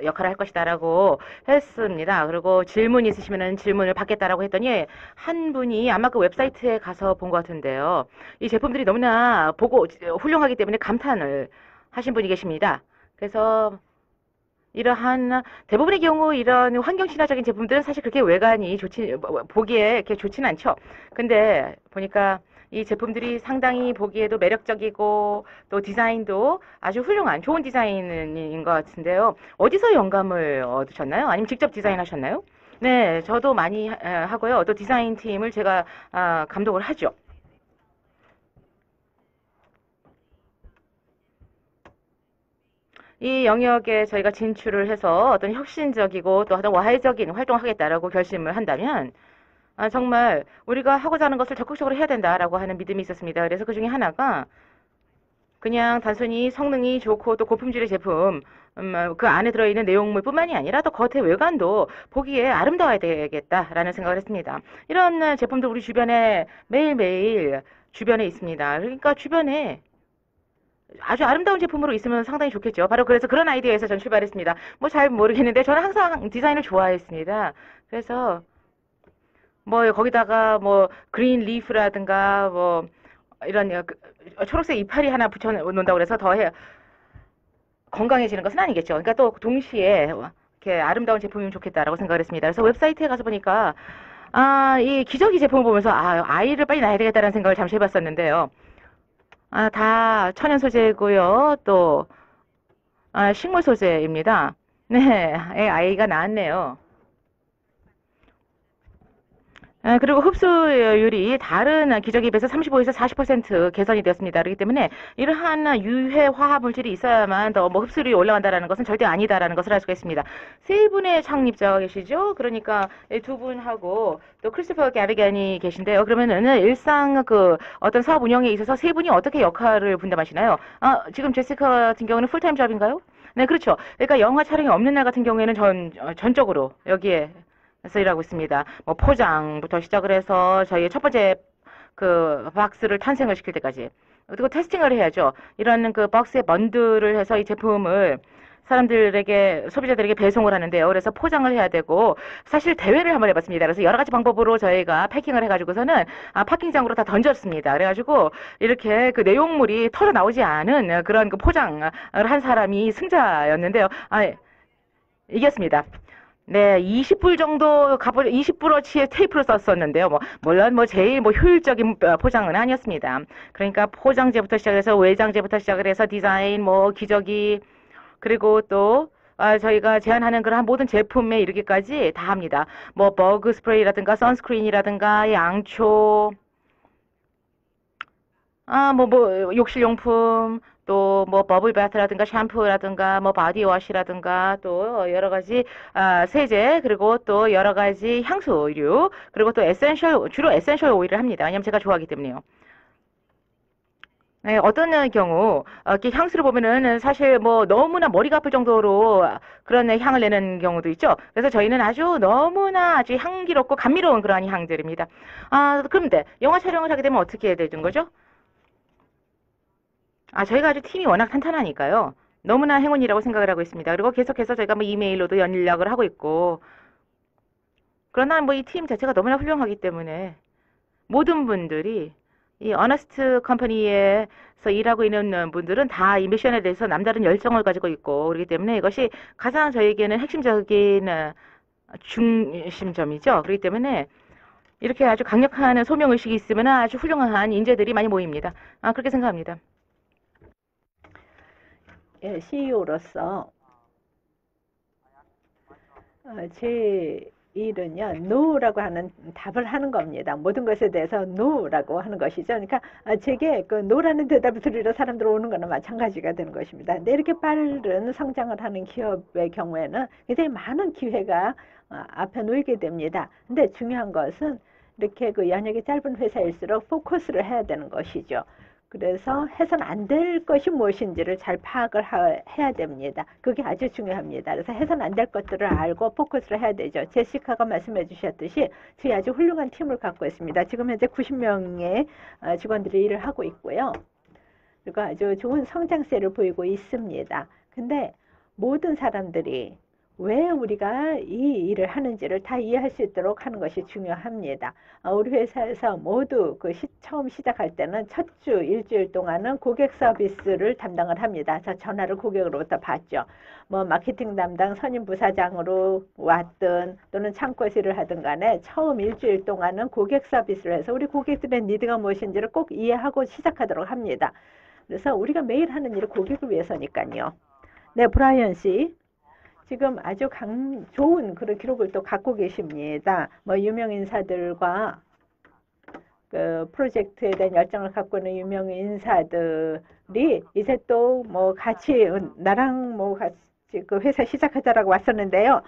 역할을 할 것이다라고 했습니다. 그리고 질문 있으시면 질문을 받겠다라고 했더니 한 분이 아마 그 웹사이트에 가서 본 것 같은데요. 이 제품들이 너무나 보고 훌륭하기 때문에 감탄을 하신 분이 계십니다. 그래서 이러한 대부분의 경우 이런 환경 친화적인 제품들은 사실 그렇게 외관이 보기에 이렇게 좋지는 않죠. 근데 보니까 이 제품들이 상당히 보기에도 매력적이고 또 디자인도 아주 훌륭한 좋은 디자인인 것 같은데요. 어디서 영감을 얻으셨나요? 아니면 직접 디자인하셨나요? 네, 저도 많이 하고요. 또 디자인 팀을 제가 감독을 하죠. 이 영역에 저희가 진출을 해서 어떤 혁신적이고 또 어떤 와해적인 활동을 하겠다라고 결심을 한다면 정말 우리가 하고자 하는 것을 적극적으로 해야 된다라고 하는 믿음이 있었습니다. 그래서 그 중에 하나가 그냥 단순히 성능이 좋고 또 고품질의 제품, 그 안에 들어있는 내용물뿐만이 아니라 또 겉의 외관도 보기에 아름다워야 되겠다라는 생각을 했습니다. 이런 제품도 우리 주변에 매일매일 주변에 있습니다. 그러니까 주변에 아주 아름다운 제품으로 있으면 상당히 좋겠죠. 바로 그래서 그런 아이디어에서 전 출발했습니다. 뭐 잘 모르겠는데 저는 항상 디자인을 좋아했습니다. 그래서 뭐 거기다가 뭐 그린 리프라든가 뭐 이런 초록색 이파리 하나 붙여 놓는다고 그래서 더 건강해지는 것은 아니겠죠. 그러니까 또 동시에 이렇게 아름다운 제품이면 좋겠다라고 생각을 했습니다. 그래서 웹사이트에 가서 보니까 이 기저귀 제품을 보면서 아이를 빨리 낳아야 되겠다는 생각을 잠시 해봤었는데요. 다 천연 소재고요. 또 식물 소재입니다. 네, 아이가 나왔네요. 그리고 흡수율이 다른 기저귀에 비해서 35에서 40% 개선이 되었습니다. 그렇기 때문에 이러한 유해 화학 물질이 있어야만 더 뭐 흡수율이 올라간다라는 것은 절대 아니다라는 것을 알 수가 있습니다. 세 분의 창립자가 계시죠? 그러니까 두 분하고 또 크리스토퍼 가비간이 계신데요. 그러면은 일상 어떤 사업 운영에 있어서 세 분이 어떻게 역할을 분담하시나요? 지금 제시카 같은 경우는 풀타임 잡인가요? 네, 그렇죠. 그러니까 영화 촬영이 없는 날 같은 경우에는 전적으로 여기에 서 일하고 있습니다. 뭐 포장부터 시작을 해서 저희 첫 번째 박스를 탄생을 시킬 때까지 그리고 테스팅을 해야죠. 이런 박스에 번들을 해서 이 제품을 사람들에게 소비자들에게 배송을 하는데요. 그래서 포장을 해야 되고 사실 대회를 한번 해봤습니다. 그래서 여러 가지 방법으로 저희가 패킹을 해가지고서는 파킹장으로 다 던졌습니다. 그래가지고 이렇게 내용물이 털어 나오지 않은 그런 포장을 한 사람이 승자였는데요. 이겼습니다. 네, 20불 정도 20불어치의 테이프를 썼었는데요. 물론 제일 효율적인 포장은 아니었습니다. 그러니까 포장재부터 시작해서 외장재부터 시작을 해서 디자인, 기저귀, 그리고 또 저희가 제안하는 그런 모든 제품에 이르기까지 다 합니다. 버그 스프레이라든가 선스크린이라든가 양초, 욕실용품, 또 버블 바트라든가 샴푸라든가 바디워시라든가 또 여러 가지 세제, 그리고 또 여러 가지 향수류, 그리고 또 주로 에센셜 오일을 합니다. 왜냐면 제가 좋아하기 때문에요. 네, 어떤 경우 이렇게 향수를 보면은 사실 너무나 머리가 아플 정도로 그런 향을 내는 경우도 있죠. 그래서 저희는 너무나 아주 향기롭고 감미로운 그러한 향들입니다. 그런데 영화 촬영을 하게 되면 어떻게 해야 되는 거죠? 저희가 아주 팀이 워낙 탄탄하니까요. 너무나 행운이라고 생각을 하고 있습니다. 그리고 계속해서 저희가 이메일로도 연락을 하고 있고, 그러나 이 팀 자체가 너무나 훌륭하기 때문에 모든 분들이 이 어너스트 컴퍼니에서 일하고 있는 분들은 다 이 미션에 대해서 남다른 열정을 가지고 있고, 그렇기 때문에 이것이 가장 저에게는 핵심적인 중심점이죠. 그렇기 때문에 이렇게 아주 강력한 소명의식이 있으면 아주 훌륭한 인재들이 많이 모입니다. 그렇게 생각합니다. CEO로서 제 일은요, no라고 하는 답을 하는 겁니다. 모든 것에 대해서 no라고 하는 것이죠. 그러니까 제게 no라는 대답을 들으러 사람들 오는 거는 마찬가지가 되는 것입니다. 근데 이렇게 빠른 성장을 하는 기업의 경우에는 굉장히 많은 기회가 앞에 놓이게 됩니다. 근데 중요한 것은 이렇게 연역이 짧은 회사일수록 포커스를 해야 되는 것이죠. 그래서 해서는 안 될 것이 무엇인지를 잘 파악을 해야 됩니다. 그게 아주 중요합니다. 그래서 해서는 안 될 것들을 알고 포커스를 해야 되죠. 제시카가 말씀해 주셨듯이 저희 아주 훌륭한 팀을 갖고 있습니다. 지금 현재 90명의 직원들이 일을 하고 있고요. 그리고 아주 좋은 성장세를 보이고 있습니다. 근데 모든 사람들이 왜 우리가 이 일을 하는지를 다 이해할 수 있도록 하는 것이 중요합니다. 우리 회사에서 모두 처음 시작할 때는 첫 주 일주일 동안은 고객 서비스를 담당을 합니다. 전화를 고객으로부터 받죠. 마케팅 담당 선임 부사장으로 왔든 또는 창고에서 일을 하든 간에 처음 일주일 동안은 고객 서비스를 해서 우리 고객들의 니드가 무엇인지를 꼭 이해하고 시작하도록 합니다. 그래서 우리가 매일 하는 일은 고객을 위해서니까요. 네, 브라이언 씨. 지금 아주 좋은 그런 기록을 또 갖고 계십니다. 유명 인사들과 프로젝트에 대한 열정을 갖고 있는 유명 인사들이 이제 또 같이 나랑 같이 그 회사 시작하자라고 왔었는데요.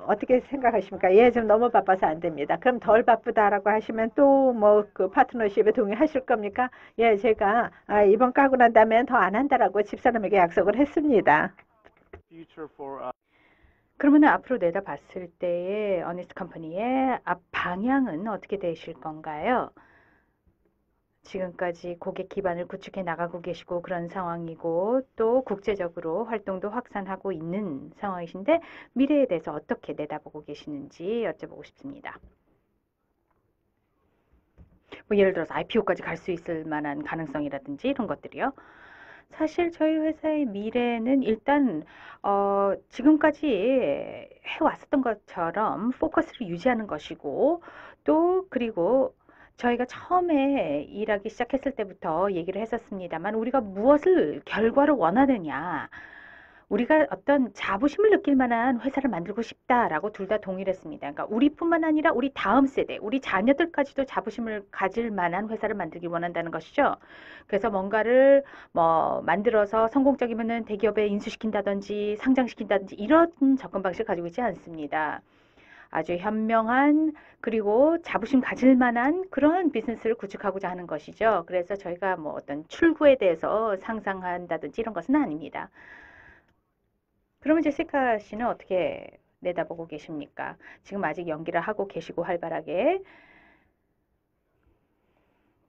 어떻게 생각하십니까? 예, 좀 너무 바빠서 안 됩니다. 그럼 덜 바쁘다라고 하시면 또 뭐 그 파트너십에 동의하실 겁니까? 예, 제가 이번 까고 난 다음엔 더 안 한다라고 집사람에게 약속을 했습니다. future for 그러면 앞으로 내다봤을 때의 어니스트 컴퍼니의 앞 방향은 어떻게 되실 건가요? 지금까지 고객 기반을 구축해 나가고 계시고 그런 상황이고 또 국제적으로 활동도 확산하고 있는 상황이신데 미래에 대해서 어떻게 내다보고 계시는지 여쭤보고 싶습니다. 뭐 예를 들어서 IPO까지 갈 수 있을 만한 가능성이라든지 이런 것들이요. 사실 저희 회사의 미래는 일단 지금까지 해왔었던 것처럼 포커스를 유지하는 것이고 또 그리고 저희가 처음에 일하기 시작했을 때부터 얘기를 했었습니다만 우리가 무엇을 결과를 원하느냐 우리가 어떤 자부심을 느낄 만한 회사를 만들고 싶다라고 둘 다 동의를 했습니다. 그러니까 우리뿐만 아니라 우리 다음 세대, 우리 자녀들까지도 자부심을 가질 만한 회사를 만들기 원한다는 것이죠. 그래서 뭔가를 뭐 만들어서 성공적이면은 대기업에 인수시킨다든지 상장시킨다든지 이런 접근 방식을 가지고 있지 않습니다. 아주 현명한 그리고 자부심 가질 만한 그런 비즈니스를 구축하고자 하는 것이죠. 그래서 저희가 뭐 어떤 출구에 대해서 상상한다든지 이런 것은 아닙니다. 그러면 제시카 씨는 어떻게 내다보고 계십니까? 지금 아직 연기를 하고 계시고 활발하게.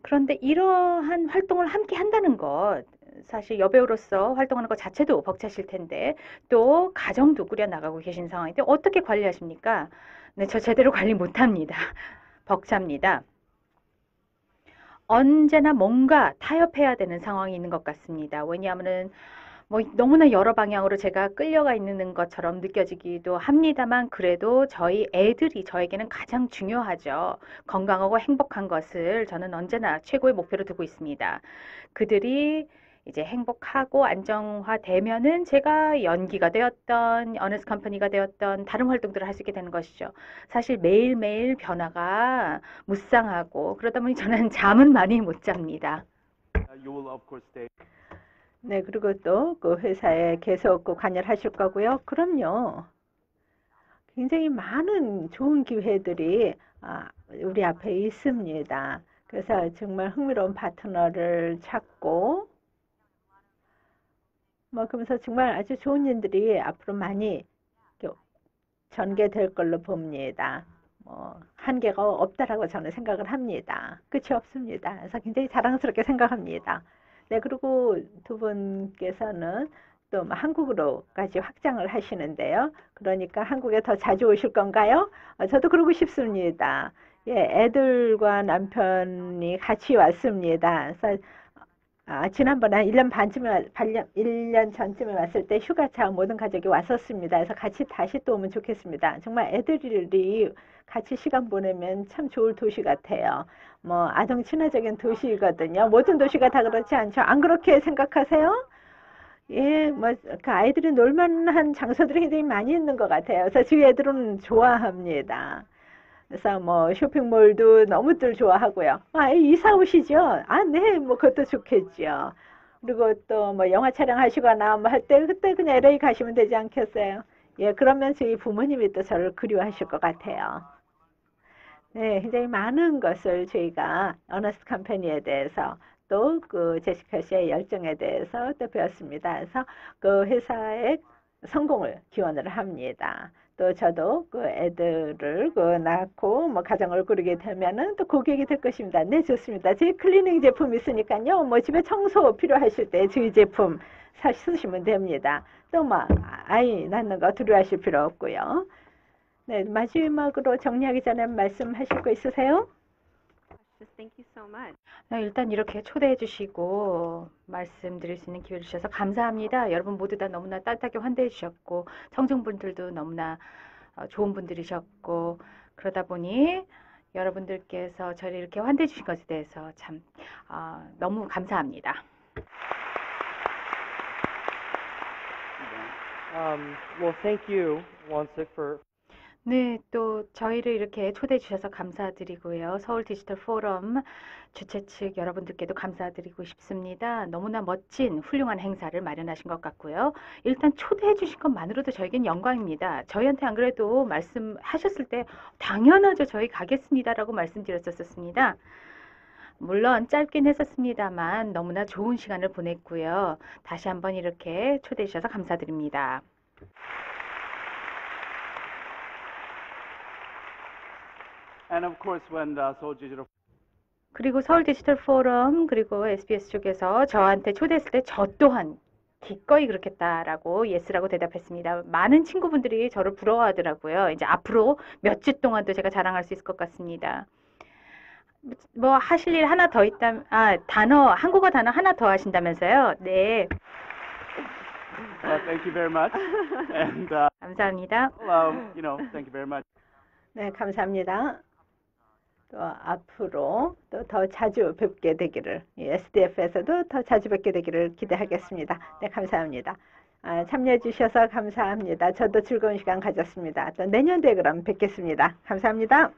그런데 이러한 활동을 함께 한다는 것, 사실 여배우로서 활동하는 것 자체도 벅차실 텐데 또 가정도 꾸려 나가고 계신 상황인데 어떻게 관리하십니까? 네, 저 제대로 관리 못합니다. 벅찹니다. 언제나 뭔가 타협해야 되는 상황이 있는 것 같습니다. 왜냐하면은 뭐 너무나 여러 방향으로 제가 끌려가 있는 것처럼 느껴지기도 합니다만 그래도 저희 애들이 저에게는 가장 중요하죠. 건강하고 행복한 것을 저는 언제나 최고의 목표로 두고 있습니다. 그들이 이제 행복하고 안정화되면은 제가 연기가 되었던 어니스트 컴퍼니가 되었던 다른 활동들을 할 수 있게 되는 것이죠. 사실 매일매일 변화가 무쌍하고 그러다 보니 저는 잠은 많이 못 잡니다. you will of course stay. 네, 그리고 또 그 회사에 계속 그 관여를 하실 거고요. 그럼요. 굉장히 많은 좋은 기회들이 우리 앞에 있습니다. 그래서 정말 흥미로운 파트너를 찾고 뭐 그러면서 정말 아주 좋은 일들이 앞으로 많이 전개될 걸로 봅니다. 뭐 한계가 없다라고 저는 생각을 합니다. 끝이 없습니다. 그래서 굉장히 자랑스럽게 생각합니다. 네, 그리고 두 분께서는 또 한국으로까지 확장을 하시는데요. 그러니까 한국에 더 자주 오실 건가요? 저도 그러고 싶습니다. 예, 애들과 남편이 같이 왔습니다. 그래서 지난번에 한 1년 전쯤에 왔을 때 휴가차 모든 가족이 왔었습니다. 그래서 같이 다시 또 오면 좋겠습니다. 정말 애들이 같이 시간 보내면 참 좋을 도시 같아요. 뭐 아동 친화적인 도시거든요. 모든 도시가 다 그렇지 않죠. 안 그렇게 생각하세요? 예, 뭐 그 아이들이 놀만한 장소들이 굉장히 많이 있는 것 같아요. 그래서 저희 애들은 좋아합니다. 그래서 뭐 쇼핑몰도 너무들 좋아하고요. 이사 오시죠? 네, 뭐 그것도 좋겠죠. 그리고 또 뭐 영화 촬영하시거나 뭐 할 때 그때 그냥 LA 가시면 되지 않겠어요? 예, 그러면 저희 부모님이 또 저를 그리워하실 것 같아요. 네, 굉장히 많은 것을 저희가 어너스트 컴퍼니에 대해서 또 그 제시카 씨의 열정에 대해서 또 배웠습니다. 그래서 그 회사의 성공을 기원을 합니다. 또 저도 그 애들을 낳고 뭐 가정을 꾸리게 되면은 또 고객이 될 것입니다. 네, 좋습니다. 저희 클리닝 제품 있으니까요. 뭐 집에 청소 필요하실 때 저희 제품 쓰시면 됩니다. 또 뭐 아이 낳는 거 두려워하실 필요 없고요. 네, 마지막으로 정리하기 전에 말씀하실 거 있으세요? Thank you so much. 네, 일단 이렇게 초대해 주시고 말씀드릴 수 있는 기회를 주셔서 감사합니다. 여러분 모두 다 너무나 따뜻하게 환대해 주셨고 청중분들도 너무나 좋은 분들이셨고 그러다 보니 여러분들께서 저를 이렇게 환대해 주신 것에 대해서 참 너무 감사합니다. Well, thank you, Wonsik, for 네, 또 저희를 이렇게 초대해 주셔서 감사드리고요. 서울 디지털 포럼 주최 측 여러분들께도 감사드리고 싶습니다. 너무나 멋진 훌륭한 행사를 마련하신 것 같고요. 일단 초대해 주신 것만으로도 저에겐 영광입니다. 저희한테 안 그래도 말씀하셨을 때 당연하죠. 저희 가겠습니다라고 말씀드렸었습니다. 물론 짧긴 했었습니다만 너무나 좋은 시간을 보냈고요. 다시 한번 이렇게 초대해 주셔서 감사드립니다. And of course, when the Seoul Digital 그리고 서울 디지털 포럼 그리고 SBS 쪽에서 저한테 초대했을 때 저 또한 기꺼이 그렇겠다라고 예스라고 대답했습니다. 많은 친구분들이 저를 부러워하더라고요. 이제 앞으로 몇 주 동안도 제가 자랑할 수 있을 것 같습니다. 뭐 하실 일 하나 더 있다면 한국어 단어 하나 더 하신다면서요? 네. thank you very much. And 감사합니다. thank you very much. 네, 감사합니다. 또 앞으로 또 더 자주 뵙게 되기를, SDF에서도 더 자주 뵙게 되기를 기대하겠습니다. 네, 감사합니다. 참여해 주셔서 감사합니다. 저도 즐거운 시간 가졌습니다. 또 내년도에 그럼 뵙겠습니다. 감사합니다.